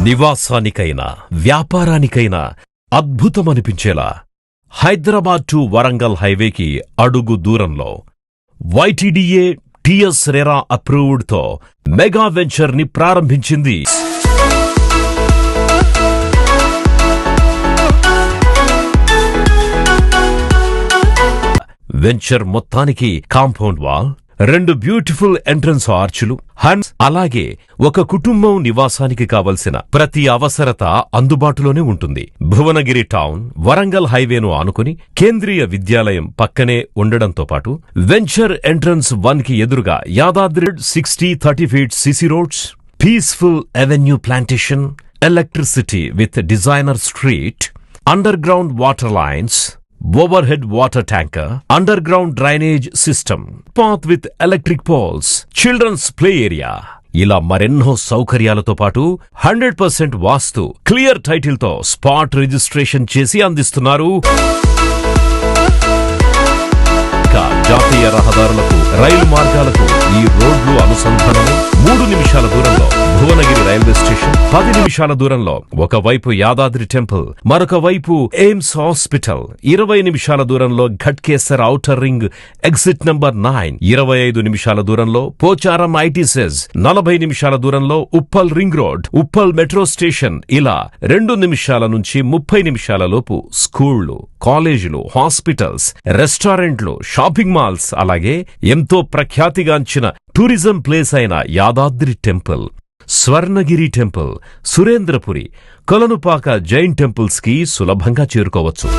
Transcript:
నివాసానికైనా వ్యాపారానికైనా అద్భుతమనిపించేలా Hyderabad to Warangal హైవేకి అడుగు దూరంలో YTDA TS RERA అప్రూవ్డ్ తో మెగా వెంచర్ ని ప్రారంభించింది. వెంచర్ మొత్తానికి కాంపౌండ్ వాల్, 2 బ్యూటిఫుల్ ఎంట్రన్స్ ఆర్చులు, అలాగే ఒక కుటుంబం నివాసానికి కావలసిన ప్రతి అవసరత అందుబాటులోనే ఉంటుంది. భువనగిరి టౌన్, వరంగల్ హైవేను ఆనుకుని కేంద్రీయ విద్యాలయం పక్కనే ఉండడంతో పాటు వెంచర్ ఎంట్రన్స్ 1 కి ఎదురుగా Yadadri 60-30 feet CC roads, peaceful avenue plantation, electricity with designer street, under ground water lines, overhead water tanker, underground drainage system, path with electric poles, children's play area, ఇలా మరెన్నో సౌకర్యాలతో పాటు 100% వాస్తు క్లియర్ టైటిల్ తో spot registration చేసి అందిస్తున్నారు. జాతీయ రహదారులకు, రైలు మార్గాలకు ఈ రోడ్లు అనుసంధానము. 3 నిమిషాల దూరంలో భువనగిరి రైల్వే స్టేషన్, 10 నిమిషాల దూరంలో ఒకవైపు యాదాద్రి టెంపుల్, మరొక వైపు ఎయిమ్స్ హాస్పిటల్, 20 నిమిషాల దూరంలో Ghatkesar outer ring exit number 9, 25 నిమిషాల దూరంలో పోచారం ఐటీసెస్, 40 నిమిషాల దూరంలో Uppal ring road, Uppal metro station. ఇలా 2 నిమిషాల నుంచి 30 నిమిషాల లోపు స్కూళ్లు, కాలేజీలు, హాస్పిటల్స్, రెస్టారెంట్లు, షాపింగ్ మాల్స్, అలాగే ఎంతో ప్రఖ్యాతిగాంచిన టూరిజం ప్లేస్ అయిన Yadadri temple, Swarnagiri temple, Surendrapuri, Kolanupaka Jain temples కి సులభంగా చేరుకోవచ్చు.